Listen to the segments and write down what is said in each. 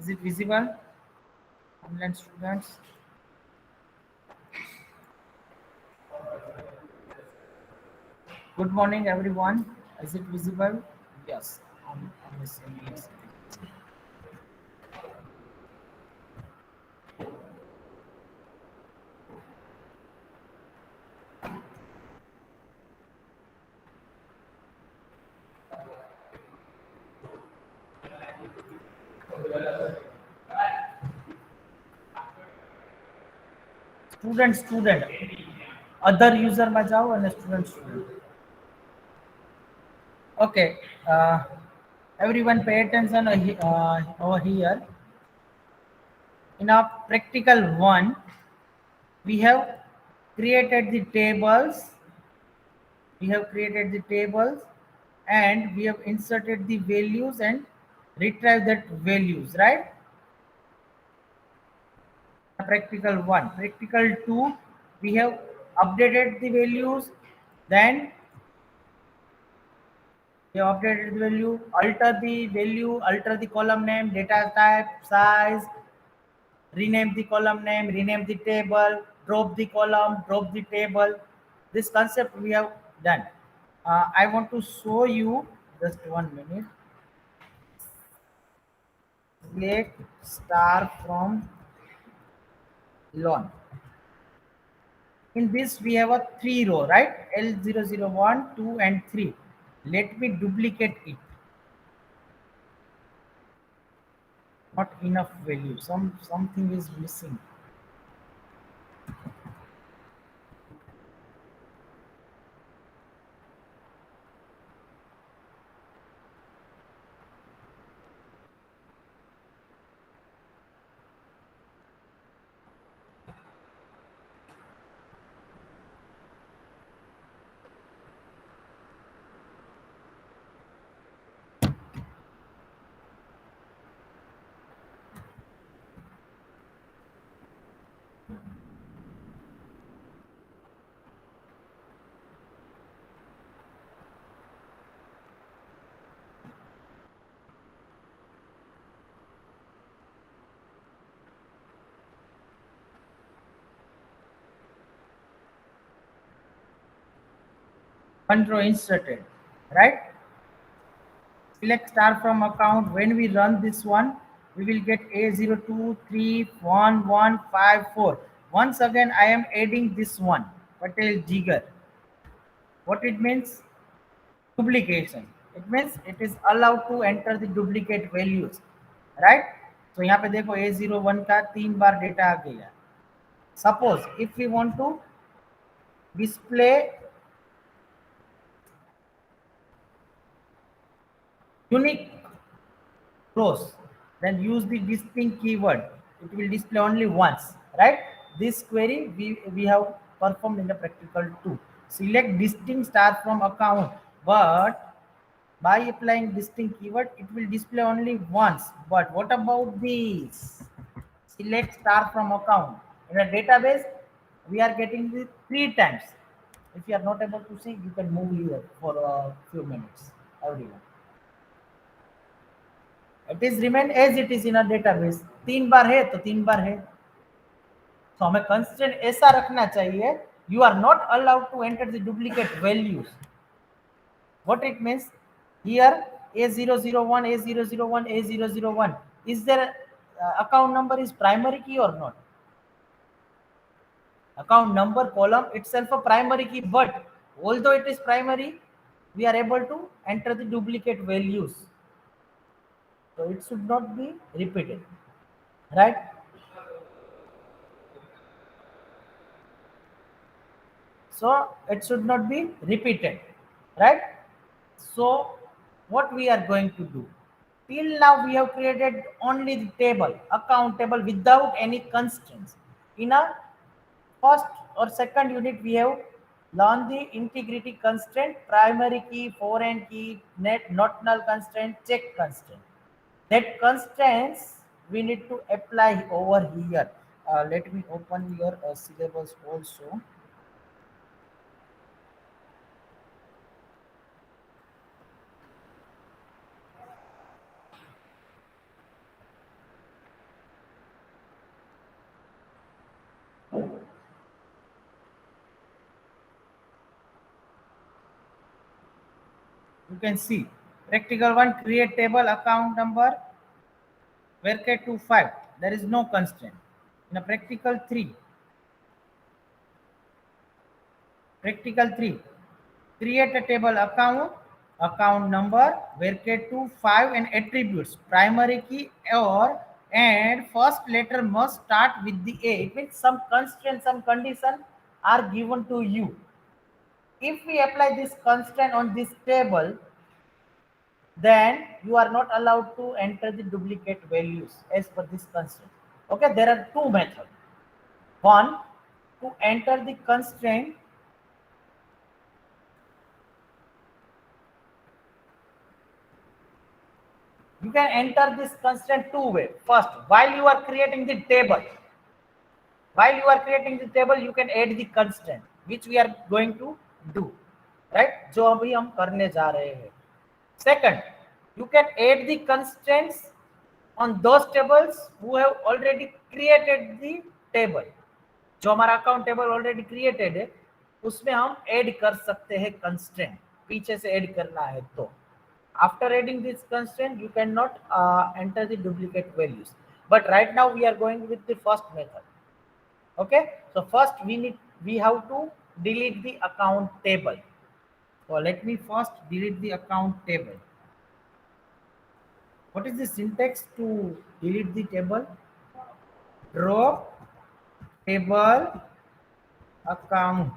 Is it visible? Online students. Good morning, everyone. Is it visible? Yes. I'm listening. Yes. Student. Other user में जाओ and student. Okay. Everyone pay attention over here. In our practical one, we have created the tables. We have created the tables and we have inserted the values and retrieved that values, right? Practical one. Practical two, we have updated the values, then we have updated the value, alter the column name, data type, size, rename the column name, rename the table, drop the column, drop the table. This concept we have done. I want to show you just 1 minute. Select star from lawn. In this we have a three row, right? L001, 2 and 3. Let me duplicate it. Not enough value. Something is missing. One row inserted, right? Select star from account. When we run this one, we will get A02311154. Once again, I am adding this one, Patel Jigar. What it means? Duplication. It means it is allowed to enter the duplicate values, right? So यहाँ पे देखो A01 का 3 बार data आ गया. Suppose if we want to display unique rows, then use the distinct keyword. It will display only once, right? This query we have performed in the practical too. Select distinct star from account, but by applying distinct keyword, it will display only once. But what about this? Select star from account. In a database, we are getting the 3 times. If you are not able to see, you can move here for a few minutes. Everyone. It is remain as it is in a database. 3 बार है तो 3 बार है. तो हमें constraint ऐसा रखना चाहिए. You are not allowed to enter the duplicate values. What it means here A001, A001, A001, is their account number is primary key or not? Account number column itself a primary key, but although it is primary, we are able to enter the duplicate values, so it should not be repeated, right? So it should not be repeated, right? So what we are going to do, till now we have created only the table, account table, without any constraints. In a first or second unit, we have learned the integrity constraint, primary key, foreign key, net not null constraint, check constraint. That constraints we need to apply over here. Let me open your syllabus also. You can see practical 1, create table account number varchar 2 5. There is no constraint. In a practical 3, create a table account number varchar 2 5 and attributes primary key or and first letter must start with the A. It means some constraint, some condition are given to you. If we apply this constraint on this table, then you are not allowed to enter the duplicate values as per this constraint. Okay, there are two methods. One, to enter the constraint, you can enter this constraint two way. First, while you are creating the table, you can add the constraint, which we are going to do, right? जो अभी हम करने जा रहे हैं. Second, you can add the constraints on those tables who have already created the table. जो हमारा account table already created है उसमें हम ऐड कर सकते हैं कंस्ट्रेंट, पीछे से ऐड करना है तो. After adding this constraint, you cannot enter the duplicate values. But right now we are going with the first method. Okay, so first we have to delete the account table. So let me first delete the account table. What is the syntax to delete the table? Drop table account,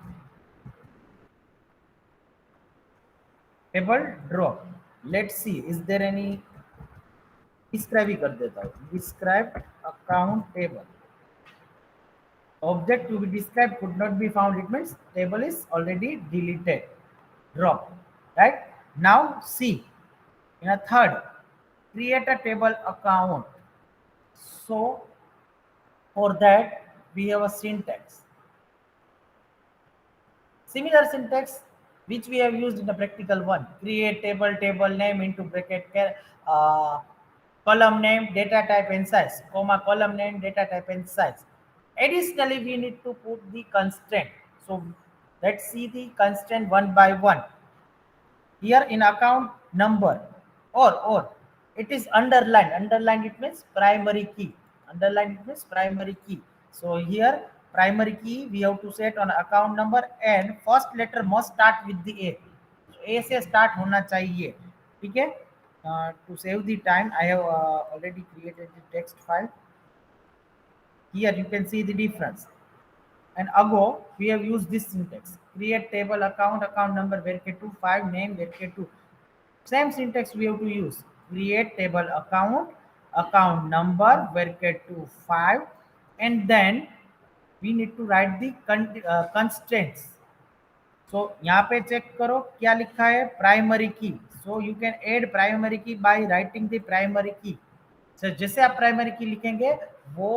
table drop. Let's see, is there any describe ही कर देता हूँ. Describe account table. Object to be described could not be found. It means table is already deleted. Drop. Right now, see in a third, create a table account. So for that we have a syntax, similar syntax which we have used in the practical 1. Create table, table name into bracket, column name, data type and size, comma, column name, data type and size. Additionally, we need to put the constraint. So let's see the constraint one by one. Here in account number or it is underlined, it means primary key. Underline, it means primary key. So here primary key we have to set on account number and first letter must start with the A. So A से start होना चाहिए. ठीक है. To save the time, I have already created the text file. Here you can see the difference. And ago we have used this syntax: create table account number varchar 2 5, name varchar 2. Same syntax we have to use: create table account number varchar 2 5, and then we need to write the constraints. So यहाँ पे check करो क्या लिखा है, primary की. So you can add primary key by writing the primary key. So जैसे आप primary की लिखेंगे वो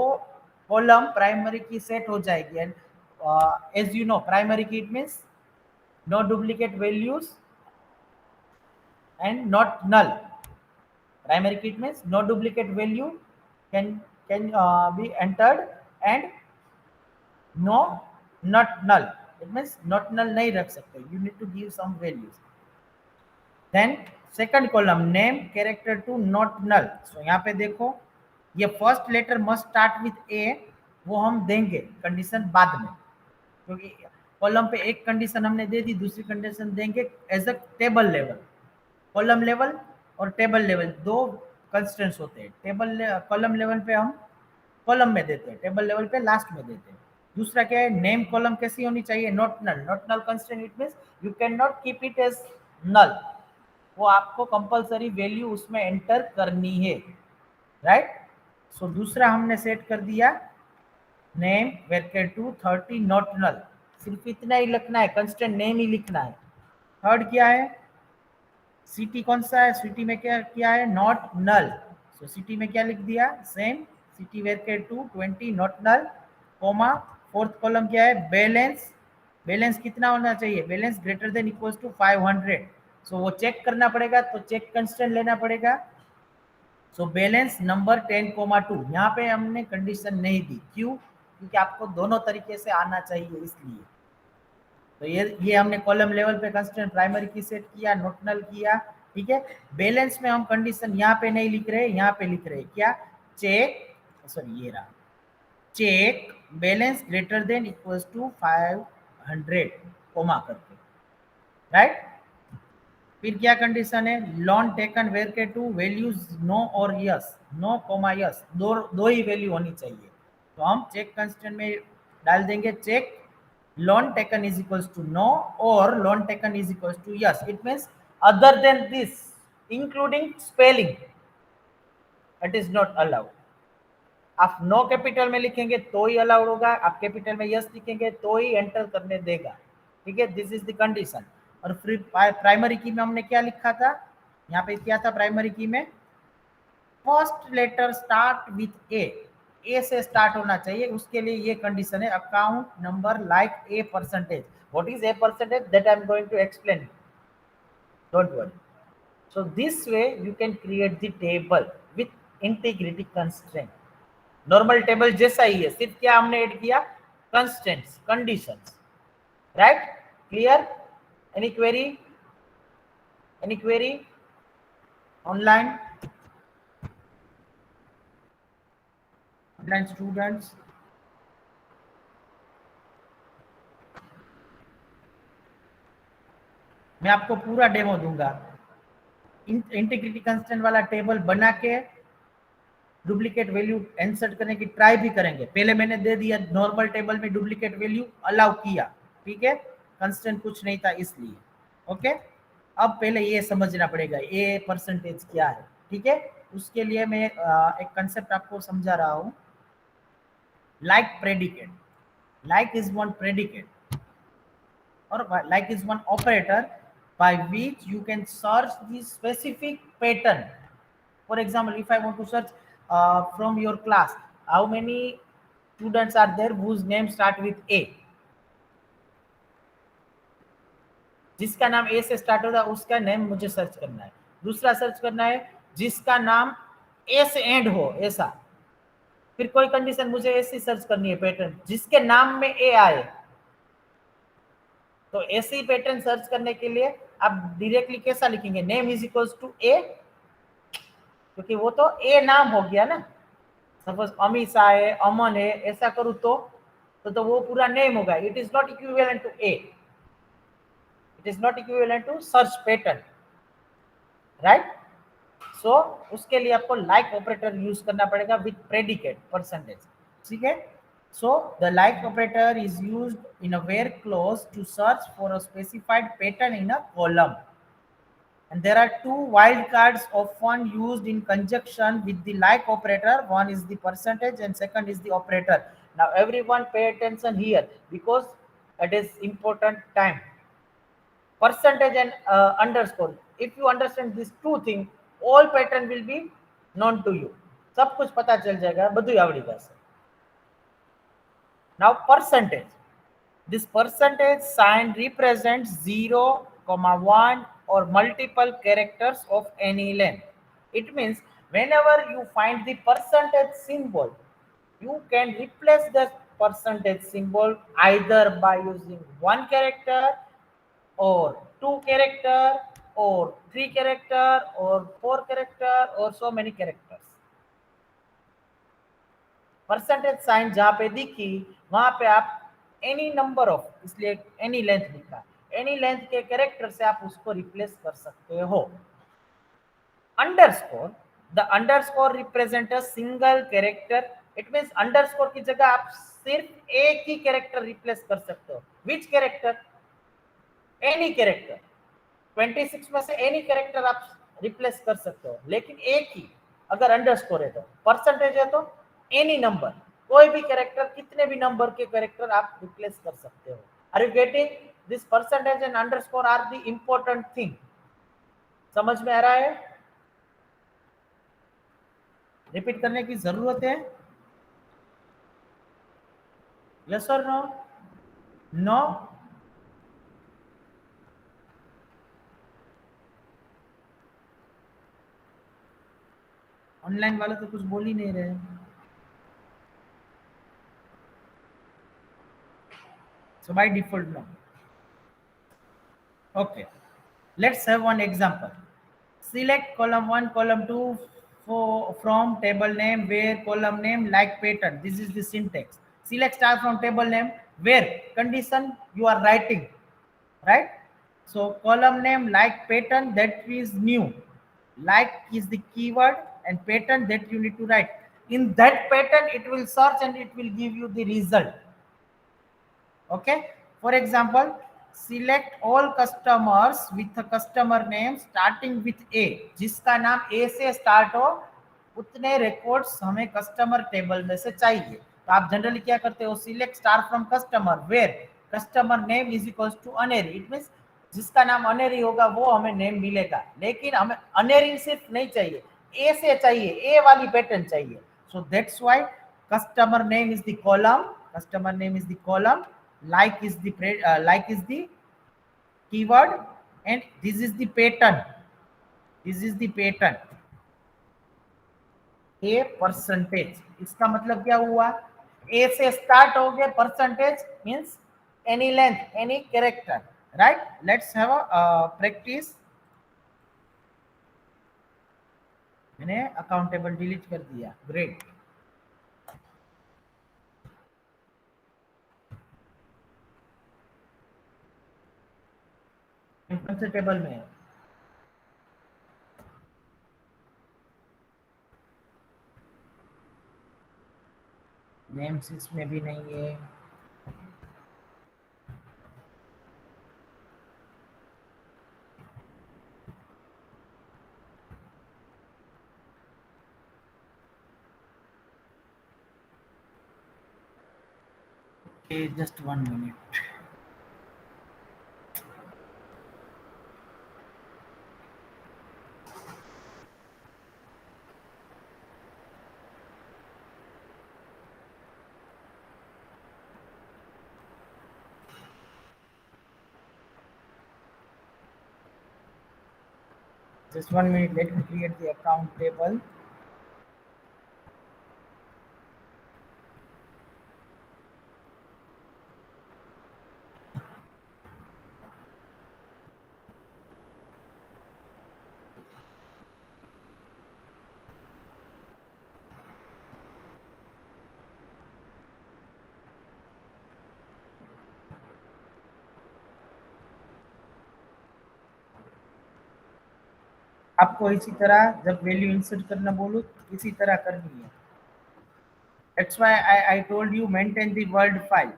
कॉलम प्राइमरी की सेट हो जाएगी. And as you know, primary key it means no duplicate values and not null. Primary key it means no duplicate value can be entered and no not null. It means not null नहीं रख सकते. You need to give some values. Then second column, name character to not null. So यहाँ पे देखो ये first letter must start with A, वो हम देंगे कंडीशन बाद में, क्योंकि कॉलम पे एक कंडीशन हमने दे दी, दूसरी कंडीशन देंगे as a table level. Column level और टेबल लेवल दो कंस्ट्रेंट्स होते हैं. टेबल कॉलम लेवल पे हम कॉलम में देते हैं, टेबल लेवल पे लास्ट में देते हैं. दूसरा क्या है, नेम कॉलम कैसी होनी चाहिए, not null. Not null constraint it means you can not keep it as null. वो आपको कंपलसरी वैल्यू उसमें एंटर करनी है. राइट. सो दूसरा हमने सेट कर दिया नेम varchar 2 30 नॉट नल. सिर्फ इतना ही लिखना है, कंस्टेंट नेम ही लिखना है. थर्ड क्या है, सिटी कौन सा है, सिटी में क्या है, नॉट नल. सो सिटी में क्या लिख दिया, same city varchar 2 20 not null, comma. Fourth column क्या है, बैलेंस. बैलेंस कितना होना चाहिए, balance greater than equals to 500. So वो चेक करना पड़ेगा, तो चेक कंस्टेंट लेना पड़ेगा. So balance number 10,2. यहाँ पे हमने कंडीशन नहीं दी, क्यों, क्योंकि आपको दोनों तरीके से आना चाहिए इसलिए. तो ये हमने कॉलम लेवल पे कंस्ट्रेंट प्राइमरी की सेट किया, नोट किया, ठीक है। बैलेंस में हम कंडीशन यहाँ पे नहीं लिख रहे, यहाँ पे लिख रहे क्या, चेक, सॉरी ये रहा, check balance greater than equals to 500 comma करके, राइट। फिर क्या कंडीशन है, लोन टेकन वेयर के टू वैल्यूज नो और यस, नो कोमा यस, दो ही वैल्यू होनी चाहिए। तो हम चेक कंस्टेंट में डाल देंगे check loan taken is equals to no और loan taken is equals to yes. It means other than this including spelling it is not allowed. आप नो कैपिटल में लिखेंगे तो ही अलाउड होगा, आप कैपिटल में यस लिखेंगे तो ही एंटर करने देगा, ठीक है। This is the condition. और फिर प्राइमरी की में हमने क्या लिखा था, यहाँ पे क्या था प्राइमरी की में, first letter start with A से स्टार्ट होना चाहिए, उसके लिए ये कंडीशन है account number like A percentage. What is A percentage, that I am going to explain, don't worry. So this way you can create the table with integrity constraint. Normal table जैसा ही है, सिर्फ क्या हमने add किया, constants, conditions, right. Clear? Any query, any query online, online students? मैं आपको पूरा डेमो दूंगा, इंटीग्रिटी कंस्टेंट वाला टेबल बना के डुप्लीकेट वैल्यू इंसर्ट करने की ट्राई भी करेंगे। पहले मैंने दे दिया नॉर्मल टेबल में डुप्लीकेट वैल्यू अलाउ किया, ठीक है, कंस्टेंट कुछ नहीं था इसलिए, ओके। अब पहले ये समझना पड़ेगा ये परसेंटेज क्या है, ठीक है। उसके लिए मैं एक कंसेप्ट आपको समझा रहा हूँ, like predicate. Like is one predicate or like is one operator by which you can search the specific pattern. For example, if I want to search from your class, how many students are there whose name start with A, जिसका नाम ए से start होता है उसका name मुझे search करना है। दूसरा सर्च करना है जिसका नाम ए से एंड हो, ऐसा। फिर कोई कंडीशन मुझे ऐसी सर्च करनी है पैटर्न जिसके नाम में ए आए। तो ऐसी पैटर्न सर्च करने के लिए आप डायरेक्टली कैसा लिखेंगे, नेम इज इक्वल्स टू ए, क्योंकि वो तो ए नाम हो गया ना। सपोज अमीषा है, अमन है, ऐसा करूँ तो वो पूरा नेम होगा। It is not equivalent to A, it is not equivalent to search pattern, right. So उसके लिए आपको लाइक ऑपरेटर यूज करना पड़ेगा विथ प्रेडिकेट परसेंटेज, ठीक है। So the like operator is used in a where clause to search for a specified pattern in a column. And there are two wildcards often used in conjunction with the like operator. One is the percentage and second is the operator. Now everyone pay attention here because it is important time. Percentage and underscore. If you understand these two things, all pattern will be known to you. सब कुछ पता चल जाएगा, બધું આવડી જશે। Now percentage. This percentage sign represents 0, 1 or multiple characters of any length. It means whenever you find the percentage symbol, you can replace the percentage symbol either by using one character or two character or three character or four character or so many characters। Percentage sign जहां पे दिखी वहां पे आप any number of, इसलिए any length लिखा, any length के character से आप उसको रिप्लेस कर सकते हो। Underscore, the underscore represent a single character. It means underscore की जगह आप सिर्फ एक ही कैरेक्टर रिप्लेस कर सकते हो। विच कैरेक्टर, एनी कैरेक्टर। 26 में से एनी कैरेक्टर आप रिप्लेस कर सकते हो, लेकिन एक ही। अगर अंडरस्कोर है तो, परसेंटेज है तो एनी नंबर, कोई भी कैरेक्टर, कितने भी नंबर के कैरेक्टर आप रिप्लेस कर सकते हो। Are you getting? This percentage and underscore are the important thing. समझ में आ रहा है? रिपीट करने की जरूरत है? यस और नो? नो? ऑनलाइन वाले तो कुछ बोल ही नहीं रहे। So by default no. Okay, let's have one example. Select column 1, column 2 from table name where column name like pattern. This is the syntax. Select star from table name where condition you are writing, right? So column name like pattern, that is new. Like is the keyword and pattern that you need to write. In that pattern, it will search and it will give you the result. Okay, for example, select all customers with a customer name starting with A, जिसका नाम A से start हो, उतने records हमें customer table में से चाहिए. तो आप जनरली क्या करते हो, select star from customer where customer name is equals to Aneri. It means जिसका नाम अनेरी होगा वो हमें नेम मिलेगा, लेकिन हमें अनेरी सिर्फ नहीं चाहिए, ए से चाहिए, ए वाली पैटर्न चाहिए. So that's why customer name is the column, customer name is the column, like is the like is the keyword, and this is the pattern, this is the pattern. A percentage, इसका मतलब क्या हुआ, ए से start हो गया, percentage means any length any character, right. Let's have a practice. मैंने accountable delete कर दिया, ग्रेट. कौन से टेबल में है, नेम्स इसमें भी नहीं है. Okay, just 1 minute. Just 1 minute, let me create the account table. आपको इसी तरह जब वैल्यू इंसर्ट करना बोलूं इसी तरह करनी है. That's why I told you maintain the word file.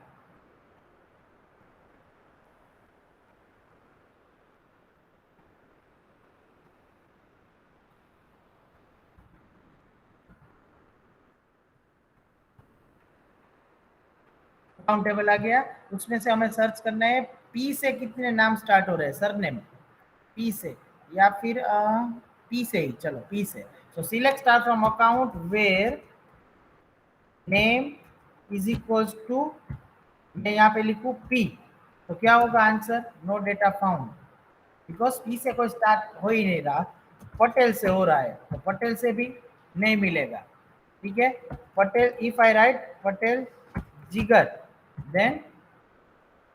Account table आ गया, उसमें से हमें सर्च करना है पी से कितने नाम स्टार्ट हो रहे हैं, सरनेम पी से या फिर पी से ही, चलो पी से. So select star from account where name is equals to, मैं यहाँ पे लिखूं पी, तो क्या होगा answer, no data found, because P से कोई स्टार्ट हो ही नहीं रहा, पटेल से हो रहा है, तो पटेल से भी नहीं मिलेगा. ठीक है, Patel, if I write Patel Jigar, then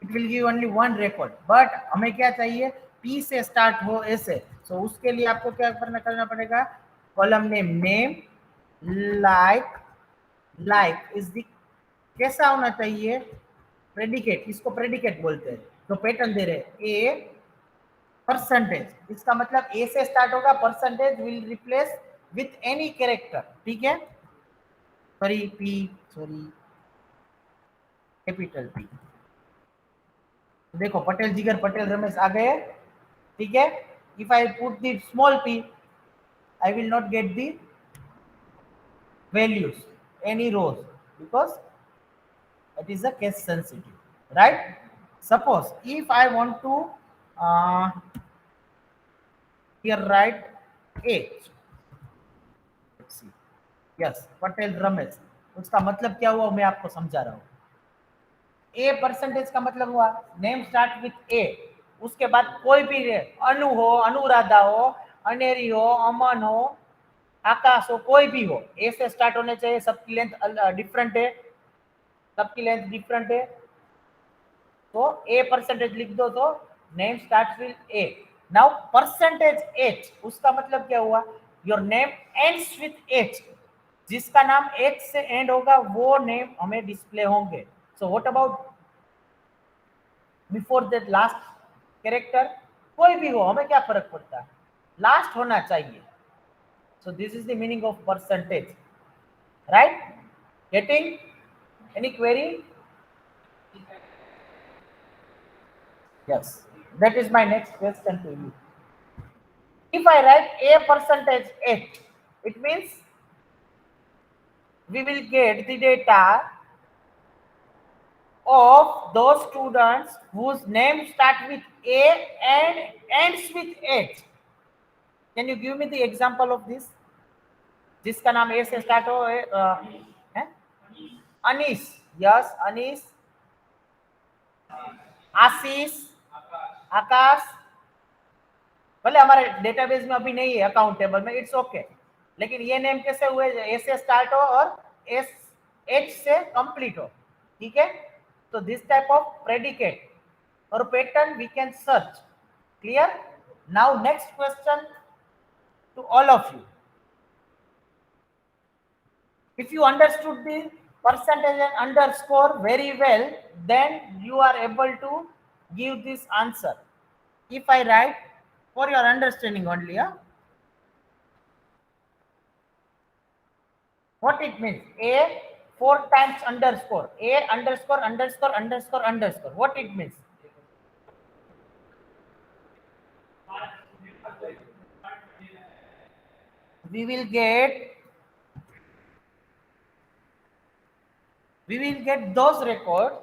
it will give only one record. But हमें क्या चाहिए, पी से स्टार्ट हो ऐसे. सो उसके लिए आपको क्या करना पड़ेगा, column name name like, like is the, कैसा होना चाहिए, प्रेडिकेट, इसको प्रेडिकेट बोलते हैं. तो पैटर्न दे रहे ए परसेंटेज, इसका मतलब ए से स्टार्ट होगा, percentage will replace with any character. ठीक है, sorry P, sorry capital P. देखो पटेल जिगर पटेल रमेश आ गए. ठीक है, if I put the small P I will not get the values any rows because it is a case sensitive, right? Suppose if I want to uh, here write a, let's see, yes Patel Ramesh, उसका मतलब क्या हुआ मैं आपको समझा रहा हूँ. A percentage का मतलब हुआ नेम स्टार्ट विथ ए, उसके बाद कोई भी अनु हो, अनुराधा हो, अनेरी हो, अमन हो, आकाश हो, कोई भी हो, ए से स्टार्ट होने चाहिए. सबकी लेंथ डिफरेंट है, सबकी लेंथ डिफरेंट है, तो ए परसेंटेज लिख दो. तो name starts with A. Now percentage H, उसका मतलब क्या हुआ? Your name ends with H. जिसका नाम H से एंड होगा वो नेम हमें डिस्प्ले होंगे. So what about before that last character? कोई भी हो, हमें क्या फर्क पड़ता है, लास्ट होना चाहिए. So this is the meaning of percentage, right? Getting? Any query? Yes, that is my next question to you. If I write a percentage h, it means we will get the data of those students whose name start with A and ends with H. Can you give me the example of this? जिसका नाम ए से start हो है? Anees, yes, Anees, आशीष, आकाश. भले हमारे database में अभी नहीं है अकाउंट टेबल में, इट्स ओके, लेकिन ये नेम कैसे हुए? ए से स्टार्ट हो और एस एच से कंप्लीट हो. ठीक है? तो दिस टाइप ऑफ प्रेडिकेट और pattern we can search. Clear? Now next question to all of you. If you understood the percentage and underscore very well, then you are able to give this answer. If I write for your understanding only, what it means? A 4 times underscore, A underscore underscore underscore underscore. What it means? We will get those records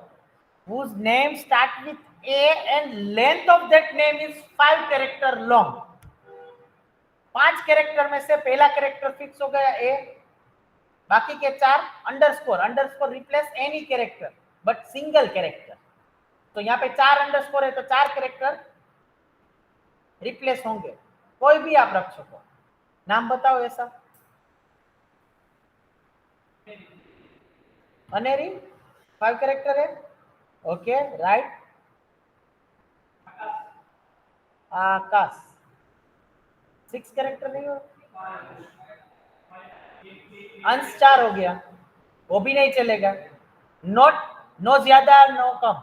whose name start with A and length of that name is 5 character long. 5 character में से पहला character fix हो गया ए, बाकी के 4 underscore. Underscore replace any character but single character. तो यहाँ पे 4 अंडरस्कोर है तो 4 कैरेक्टर रिप्लेस होंगे. कोई भी आप रख सको. नाम बताओ ऐसा. अनेरी 5 कैरेक्टर है. Okay, right. आकाश 6 कैरेक्टर नहीं हो. अंश 4 हो गया, वो भी नहीं चलेगा. नोट, नो ज्यादा नो कम.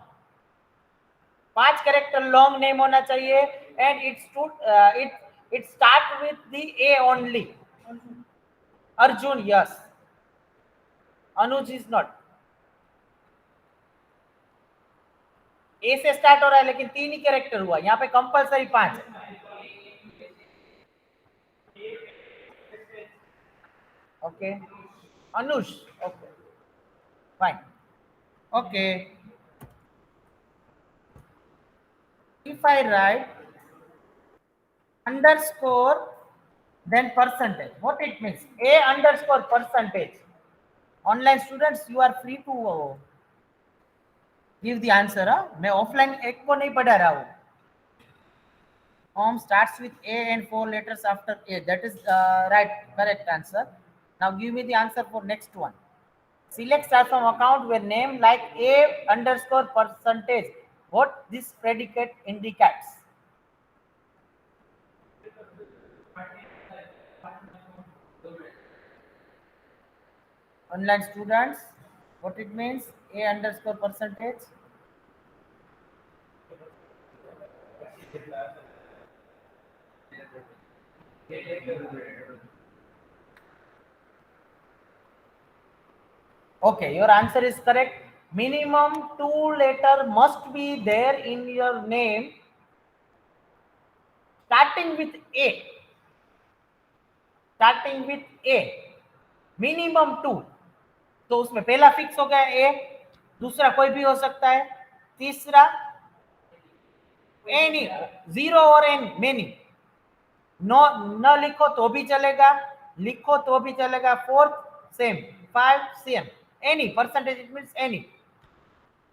5 कैरेक्टर लॉन्ग नेम होना चाहिए and it start with the A only. Arjun, yes. Anuj is not. A से स्टार्ट हो रहा है लेकिन 3 ही कैरेक्टर हुआ. यहाँ पे कंपलसरी 5 है. Okay, Anush. Okay, fine. Okay, if I write underscore then percentage, what it means? A underscore percentage. Online students, you are free to give the answer. मैं ऑफलाइन एक को नहीं पढ़ा रहा हूँ. Home starts with A and 4 letters after A. That is right, correct answer. Now give me the answer for next one. Select star from account where name like A underscore percentage. What this predicate indicates? Online students, what it means? A underscore percentage. Okay, your answer is correct. Minimum 2 letter must be there in your name starting with A. Starting with A. Minimum 2. तो उसमें पहला fix हो गया ए, दूसरा कोई भी हो सकता है, तीसरा एनी, 0 और एन मेनी. नो न लिखो तो भी चलेगा, लिखो तो भी चलेगा. 4 same, 5 same. Any percentage, it means any.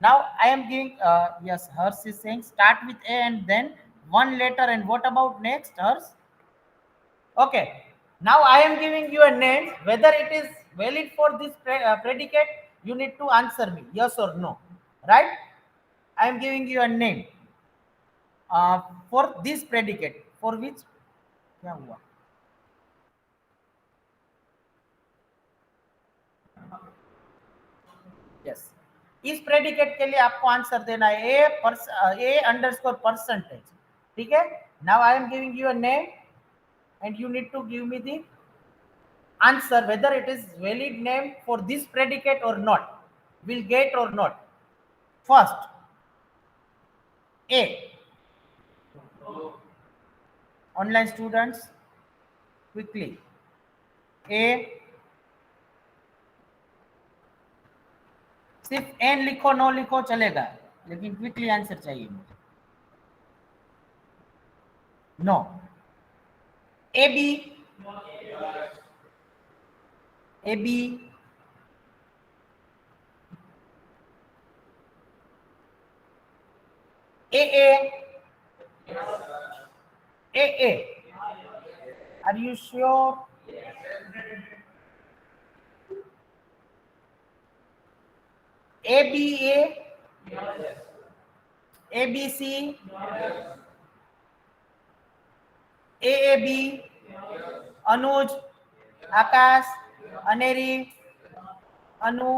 Now I am giving yes, hers is saying start with A and then 1 letter. And what about next, hers? Okay, now I am giving you a name. Whether it is valid for this predicate, you need to answer me yes or no, right? I am giving you a name. for this predicate, for which क्या हुआ? Yes, इस predicate के लिए आपको answer देना है A underscore percentage. ठीक है. Now I am giving you a name and you need to give me the answer whether it is valid name for this predicate or not, will get or not. First, A. Online students, quickly. A. सिर्फ N लिखो, no लिखो चलेगा, लेकिन quickly answer चाहिए मुझे. No. A B. A B. A A. A A. Are you sure? A B A. A B C. A B. Anuj, Akash, Aneri, Anu,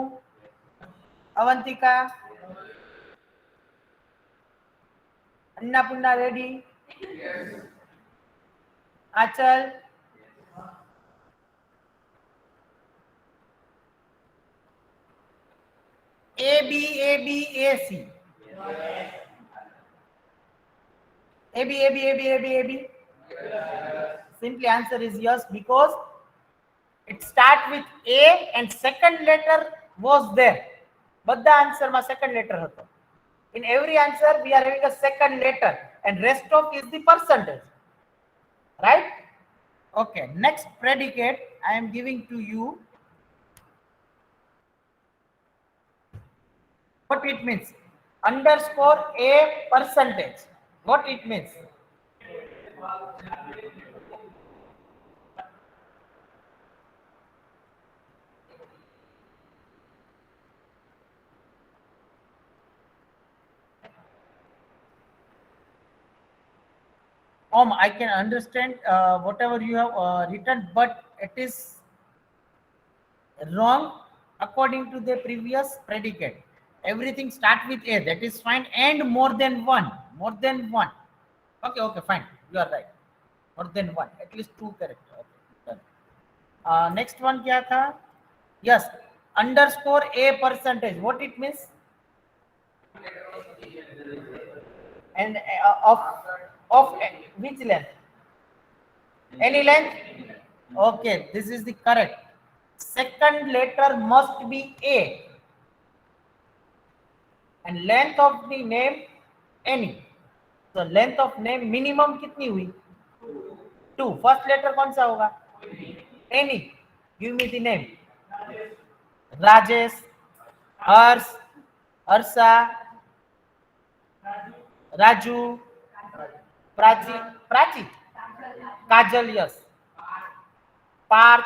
Avantika, Annapurna Reddy, Anchal, A B A C. A B. Simply answer is yes, because it start with A and second letter was there. Badha answer ma second letter હતો. In every answer we are having a second letter and rest of is the percentage. Right? Okay. Next predicate I am giving to you. What it means? Underscore A percentage. What it means? I can understand whatever you have written, but it is wrong according to the previous predicate. Everything start with A, that is fine, and more than one. Okay, fine, you are right. More than one, at least two character. Okay, done. Next one kya tha? Yes, underscore A percentage. What it means? And of which length? Any length? Okay, this is the correct. Second letter must be A. And length of the name any. So length of name minimum कितनी हुई? 2. First letter कौन सा होगा? Any. Give me the name. Rajesh, Hers, Arsa, Raju, Prachi, Kajal, yes. Parth.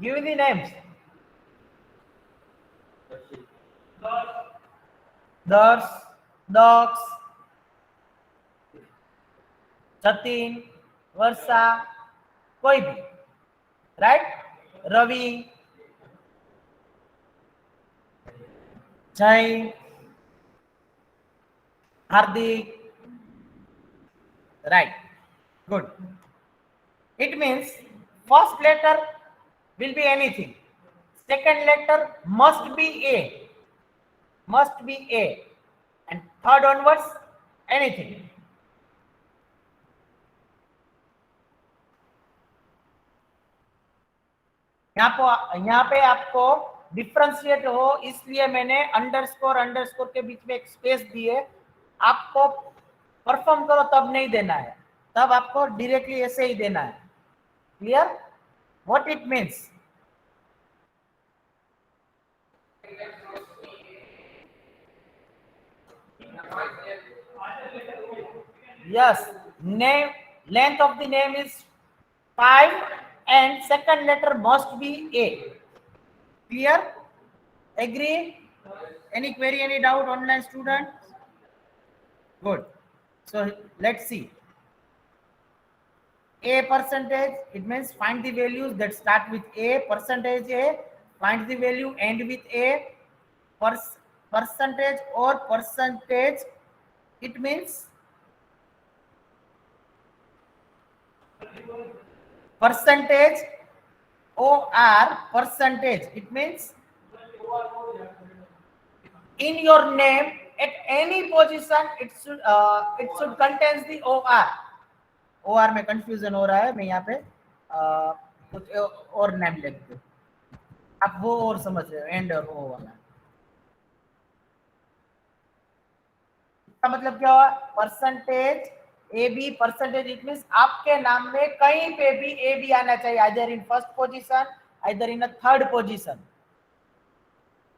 Give me the names. Dars, Dogs, Jatin, Varsa, कोई भी. Right? Ravi, Jai, Hardik. Right. Good. It means first letter will be anything. Second letter must be A. And third onwards anything. यहाँ पे आपको differentiate हो इसलिए मैंने underscore के बीच में एक स्पेस दी है. आपको परफॉर्म करो तब नहीं देना है, तब आपको डायरेक्टली ऐसे ही देना है. Clear? What it means? Yes, name, length of the name is 5 and second letter must be A. Clear? Agree? Any query, any doubt, online student? Good. So let's see. A percentage, it means find the values that start with A, percentage A, find the value end with A, percentage or percentage, it means percentage or percentage, it means in your name at any position it should contains the OR में confusion हो रहा है, मैं यहाँ पे कुछ और name लिख दूं, आप वो और समझ रहे हो, एंड और ओ वाला। इसका मतलब क्या हुआ, percentage A B, percentage it means आपके नाम में कहीं पे भी ए बी आना चाहिए, either in first position, either in a third position,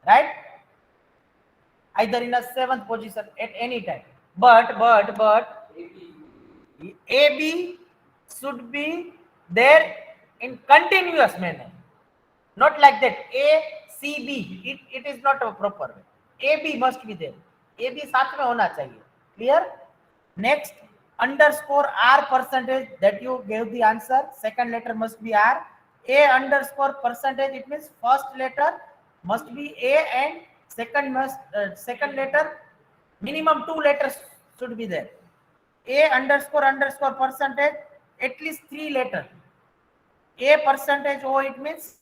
right, either in a seventh position at any time, but AB should be there in continuous manner, not like that ACB. It is not a proper way. AB must be there. AB साथ में होना चाहिए. Clear? Next, underscore R percentage that you gave the answer. Second letter must be R. A underscore percentage, it means first letter must be A and second letter minimum 2 letters should be there. A underscore underscore percentage, at least 3 letters. A percentage O, it means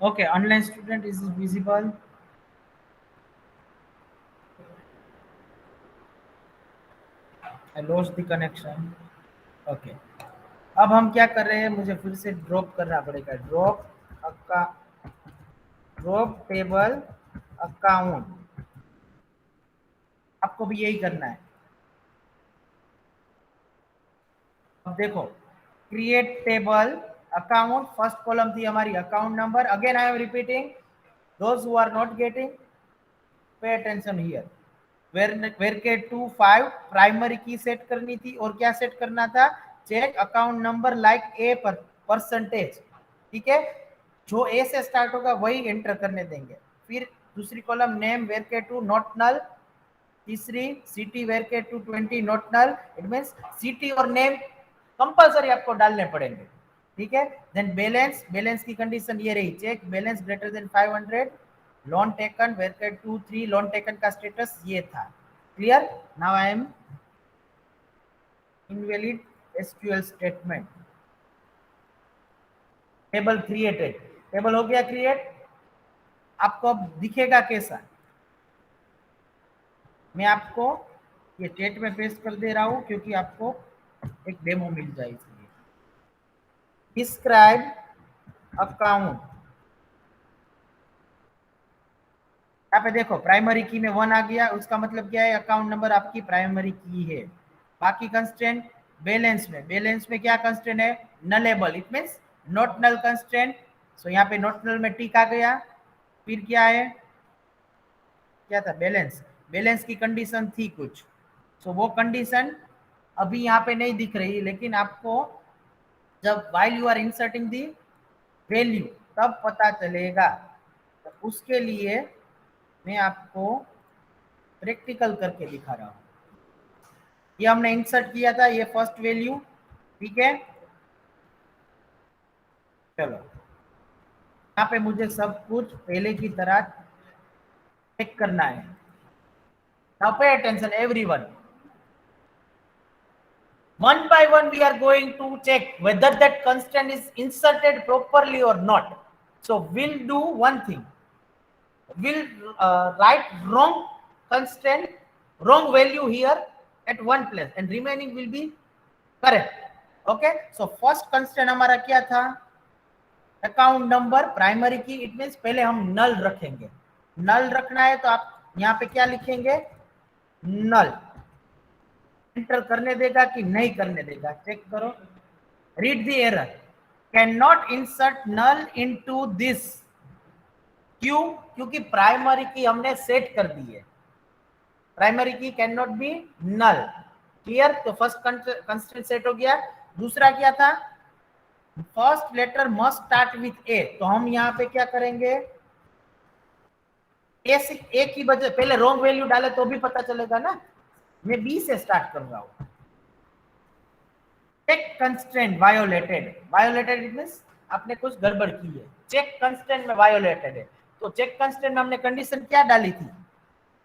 okay. Online student is visible. I lost the connection. Okay. अब हम क्या कर रहे हैं, मुझे फिर से drop करना पड़ेगा, ड्रॉप टेबल अकाउंट, आपको भी यही करना है। अब देखो, create table account, first column थी हमारी account number, again I am repeating, those who are not getting pay attention here, वेर के 25 प्राइमरी की सेट करनी थी, और क्या सेट करना था, check account number like A पर परसेंटेज, ठीक है, जो ए से स्टार्ट होगा वही एंटर करने देंगे। फिर दूसरी कॉलम नेम वेर के 2 नॉट नल, तीसरी सिटी वेर के 220 not null, it means city और नेम कंपलसरी आपको डालने पड़ेंगे, ठीक है। देन बैलेंस, बैलेंस की कंडीशन ये रही, check balance greater than 500, loan taken वेर के 2 3, लोन टेकन का स्टेटस ये था। Clear? Now I am invalid SQL statement, table created, table हो गया क्रिएट। आपको अब दिखेगा कैसा, मैं आपको ये चैट में पेस्ट कर दे रहा हूं क्योंकि आपको एक डेमो मिल जाए इसलिए। डिस्क्राइब अकाउंट, यहाँ पे देखो प्राइमरी की में 1 आ गया, उसका मतलब क्या है, अकाउंट नंबर आपकी प्राइमरी की है। बाकी कंस्ट्रेंट बैलेंस में क्या कंस्ट्रेंट है, nullable, it means not null constraint, so यहाँ पे नॉट नल में टिक आ गया। फिर क्या है, क्या था, बैलेंस, बैलेंस की कंडीशन थी कुछ, सो वो कंडीशन अभी यहाँ पे नहीं दिख रही, लेकिन आपको जब while you are inserting the value तब पता चलेगा। तो उसके लिए मैं आपको प्रैक्टिकल करके दिखा रहा हूँ। ये हमने इंसर्ट किया था, ये फर्स्ट वैल्यू, ठीक है, चलो यहाँ पे मुझे सब कुछ पहले की तरह चेक करना है. Now pay attention everyone. One by one we are going to check whether that constraint is inserted properly or not. So we'll do one thing. We'll write wrong constraint, wrong value here at one place and remaining will be correct. Okay. So first constraint हमारा क्या था? Account number primary की. It means पहले हम नल रखेंगे. नल रखना है तो आप यहाँ पे क्या लिखेंगे? नल. एंटर करने देगा कि नहीं करने देगा? चेक करो. Read the error. Can not insert null into this. क्यों? क्योंकि प्राइमरी की हमने सेट कर दी है. Primary key can not be null. Clear? तो फर्स्ट कंस्ट्रेंट सेट हो गया. दूसरा क्या था? First letter must start with A. तो हम यहाँ पे क्या करेंगे? ए की वजह पहले रॉन्ग वैल्यू डाले तो भी पता चलेगा ना. मैं बी से स्टार्ट कर रहा हूं. Check constraint violated. Violated means आपने कुछ गड़बड़ की है. चेक कंस्ट्रेंट में वायोलेटेड है. तो चेक कंस्ट्रेंट में हमने कंडीशन क्या डाली थी?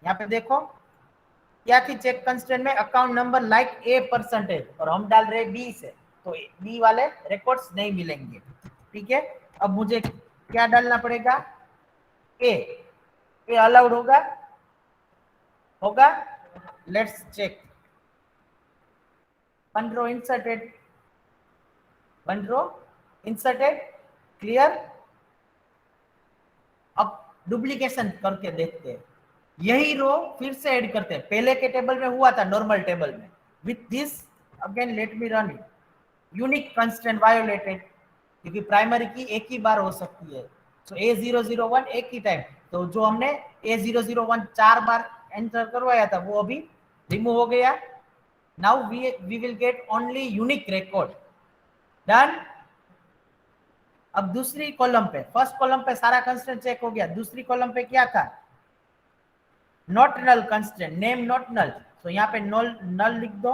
यहाँ पे देखो क्या थी चेक कंस्ट्रेंट में? Account number like A percentage. और हम डाल रहे बी से. तो बी वाले रिकॉर्ड्स नहीं मिलेंगे. ठीक है. अब मुझे क्या डालना पड़ेगा? ए. ए अलाउड होगा? होगा. Let's check. 1 row inserted. 1 row inserted. Clear? अब डुप्लीकेशन करके देखते हैं. यही रो फिर से ऐड करते हैं. पहले के टेबल में हुआ था नॉर्मल टेबल में. With this again let me run it. Unique constraint violated. क्योंकि प्राइमरी की एक ही बार हो सकती है. सो A001 एक ही टाइम. तो जो हमने A001 4 बार एंटर करवाया था वो अभी रिमूव हो गया. Now we will get only unique record. Done. अब दूसरी कॉलम पे, फर्स्ट कॉलम पे सारा कंस्ट्रेंट चेक हो गया. दूसरी कॉलम पे क्या था? Not null constraint. Name not null. तो यहाँ पे नल नल लिख दो.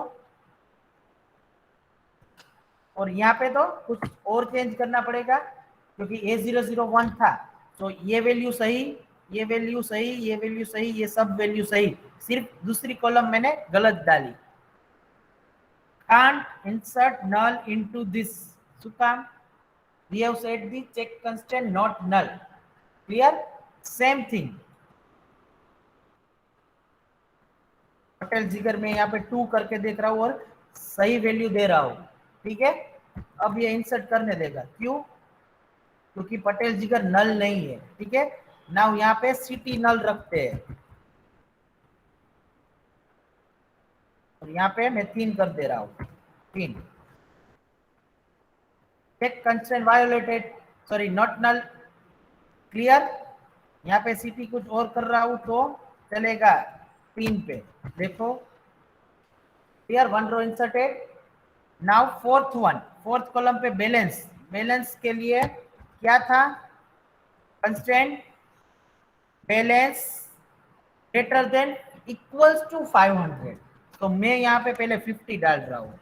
और यहाँ पे तो कुछ और चेंज करना पड़ेगा क्योंकि A001 था. तो ये वैल्यू सही, ये वैल्यू सही, ये वैल्यू सही, ये सब वैल्यू सही. सिर्फ दूसरी कॉलम मैंने गलत डाली. Can't insert null into this. Sukam, we have said the check constraint not null. Clear? Same thing. Patel जिगर में यहाँ पे 2 करके देख रहा हूँ और सही वैल्यू दे रहा हूँ. ठीक है. अब ये इंसर्ट करने देगा. क्यों? क्योंकि पटेल जिगर नल नहीं है. ठीक है. नाउ यहाँ पे सिटी नल रखते हैं. और यहाँ पे मैं 3 कर दे रहा हूँ. 3. Check constraint violated. Sorry not null. Clear? यहाँ पे सिटी कुछ और कर रहा हूँ तो चलेगा. 3 पे देखो. Clear? 1 row inserted. Now fourth one. Fourth column पे बैलेंस. बैलेंस के लिए क्या था? Constraint balance greater than equals to 500. तो मैं यहाँ पे पहले 50 डाल रहा हूँ.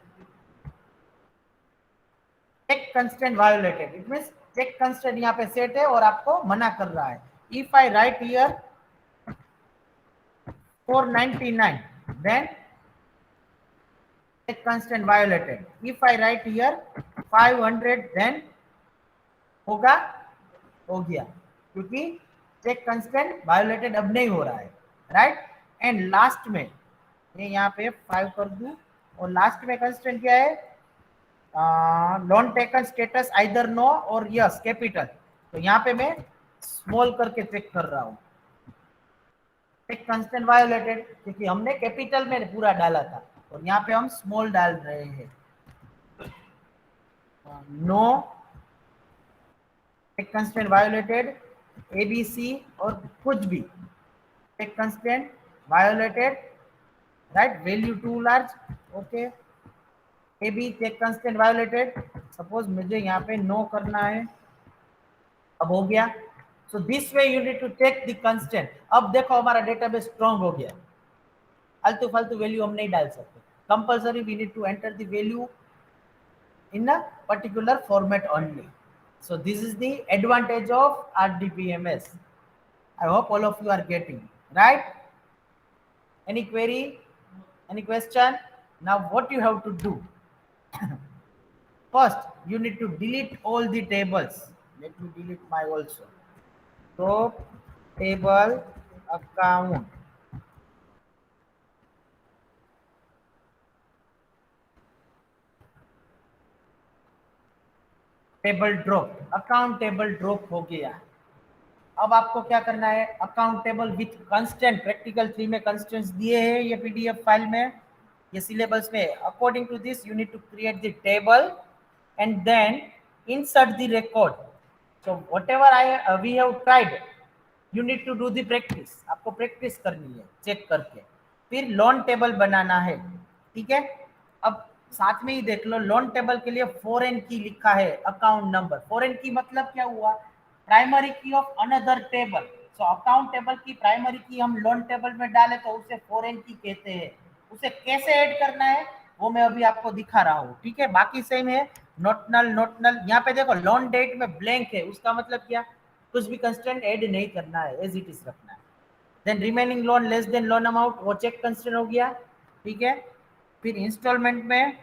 Check constraint violated. It means check constraint यहाँ पे सेट है और आपको मना कर रहा है. If I right here 499 then check constraint violated. If I write here 500 then होगा? हो गया. क्योंकि चेक कंस्ट्रेंट वायोलेटेड अब नहीं हो रहा है. राइट? एंड लास्ट में मैं यहाँ पे 5 कर दूं और लास्ट में कंस्ट्रेंट क्या है? Loan taken status either no और यस कैपिटल. तो यहाँ पे मैं स्मॉल करके चेक कर रहा हूँ. चेक कंस्ट्रेंट वायोलेटेड क्योंकि हमने कैपिटल में पूरा डाला था और यहाँ पे हम स्मॉल डाल रहे हैं. No check constraint violated. ABC और कुछ भी check constraint violated. Right? Value too large. Okay. AB check constraint violated. Suppose मुझे यहाँ पे नो करना है. अब हो गया. So this way you need to check the constant. अब देखो हमारा डेटाबेस स्ट्रॉन्ग हो गया. आलतू फालतू वैल्यू हम नहीं डाल सकते. Compulsory we need to enter the value in a particular format only. So this is the advantage of RDBMS. I hope all of you are getting right. Any query, any question? Now what you have to do? First, you need to delete all the tables. Let me delete my also. So table account table drop, account table drop हो गया। अब आपको क्या करना है, account table with constant, practical 3 में constants दिए हैं ये पीडीएफ फाइल में, ये सिलेबस में। According to this you need to create the table and then insert the record. So whatever we have tried, you need to do the practice. आपको practice करनी है चेक करके, फिर लोन टेबल बनाना है। ठीक है, अब साथ में ही देख लो, लोन टेबल के लिए फॉरेन की लिखा है, अकाउंट नंबर। फॉरेन की मतलब क्या हुआ, प्राइमरी की of another table. So account table की प्राइमरी की हम लोन टेबल में डालें तो उसे फॉरेन की कहते हैं। उसे कैसे ऐड करना है वो मैं अभी आपको दिखा रहा हूँ। ठीक है, बाकी सेम है। नोटनल, नोटनल यहाँ पे देखो लोन डेट में ब्लैंक है, उसका मतलब क्या, कुछ भी कंस्टेंट ऐड नहीं करना है, एज इट इज रखना है। Then remaining loan less than loan amount, वो चेक कंस्टेंट हो गया। ठीक है, फिर इंस्टॉलमेंट में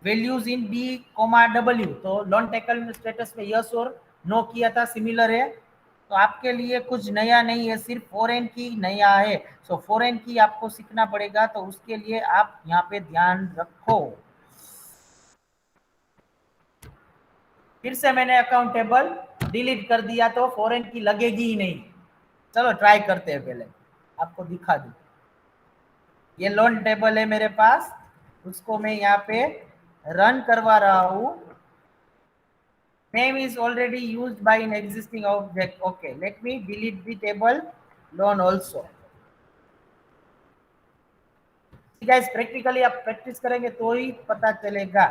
values in D comma W, तो लोन टेकल स्टेटस में यस और नो किया था, सिमिलर है। तो आपके लिए कुछ नया नहीं है, सिर्फ फॉरेन की नया है। सो फॉरेन की आपको सीखना पड़ेगा, तो उसके लिए आप यहाँ पे ध्यान रखो। फिर से मैंने अकाउंट टेबल डिलीट कर दिया तो फॉरेन की लगेगी ही नहीं। चलो ट्राई करते हैं, पहले आपको दिखा दूं। ये लोन टेबल है मेरे पास, उसको मैं यहाँ पे रन करवा रहा हूँ। Name is already used by an existing object. Okay, let me delete the table loan also. guys, practically आप प्रैक्टिस करेंगे तो ही पता चलेगा।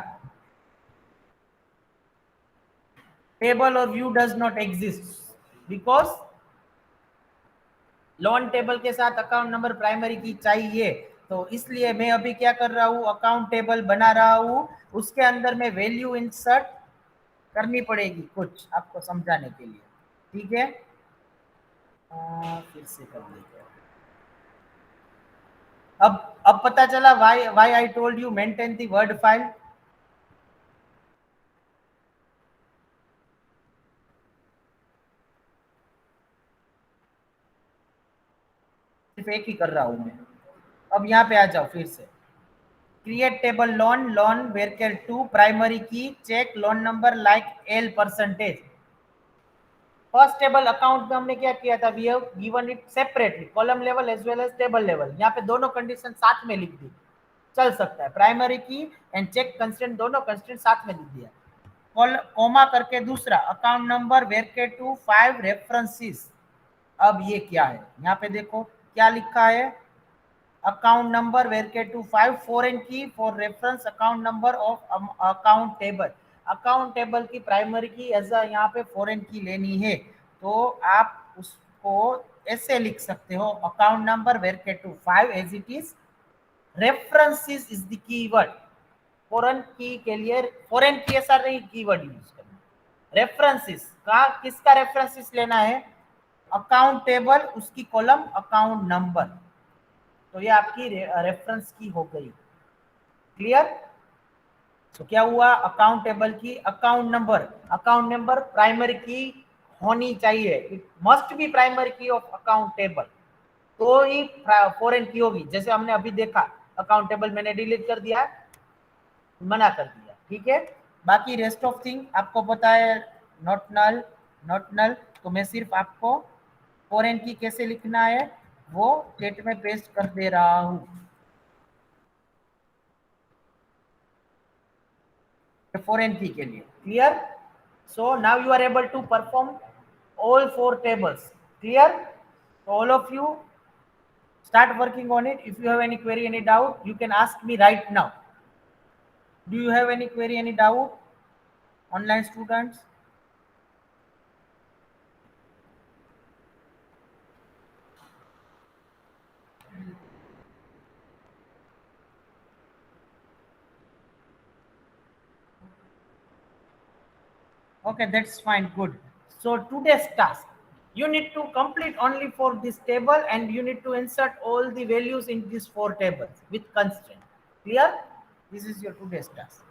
टेबल और view does not exist because loan table के साथ अकाउंट नंबर प्राइमरी की चाहिए। तो इसलिए मैं अभी क्या कर रहा हूँ, अकाउंट टेबल बना रहा हूँ, उसके अंदर में वैल्यू इंसर्ट करनी पड़ेगी कुछ आपको समझाने के लिए। ठीक है, फिर से कर देते हैं। अब पता चला why I told you maintain the word file. सिर्फ एक ही कर रहा हूं मैं। अब यहाँ पे आ जाओ फिर से, create table loan, loan varchar 2 primary key check loan number like L percentage. First table account में हमने क्या किया था, we have given it separately, column level as well as table level. यहाँ पे दोनों कंडीशन साथ में लिख दी, चल सकता है। प्राइमरी की एंड चेक कंस्टेंट, दोनों कंस्टेंट साथ में लिख दिया। कोमा करके दूसरा अकाउंट नंबर वेरके टू 5 रेफरेंसेस। अब ये क्या है, यहाँ पे देखो क्या लिखा है, अकाउंट नंबर वेरके टू 5 फॉरेन की for reference account number of account table. Account table की प्राइमरी की एज यहाँ पे फॉरेन की लेनी है, तो आप उसको ऐसे लिख सकते हो, अकाउंट नंबर वेरके two 5 as it is, references is the keyword. Foreign key के लिए फॉरेन की ऐसा नहीं कीवर्ड यूज करना, रेफरेंसेस का, किसका रेफरेंसेस लेना है, अकाउंट टेबल, उसकी कॉलम अकाउंट नंबर। तो ये आपकी रेफरेंस की हो गई। क्लियर। तो क्या हुआ, अकाउंट टेबल की account number, account number primary की होनी चाहिए, इट मस्ट बी प्राइमरी की ऑफ अकाउंट टेबल, तो ही फॉरेन की होगी। जैसे हमने अभी देखा, अकाउंट टेबल मैंने डिलीट कर दिया, मना कर दिया। ठीक है, बाकी रेस्ट ऑफ थिंग आपको पता है, नॉट नल, नॉट नल। तो मैं सिर्फ आपको फॉरेन की कैसे लिखना है वो चैट में पेस्ट कर दे रहा हूँ, फॉरेन की के लिए। Clear. So now you are able to perform all 4 tables. Clear. So all of you start working on it. If you have any query, any doubt, you can ask me right now. Do you have any query, any doubt, online students? Okay, that's fine. Good. So today's task, you need to complete only for this table and you need to insert all the values in these four tables with constraint. Clear? This is your today's task.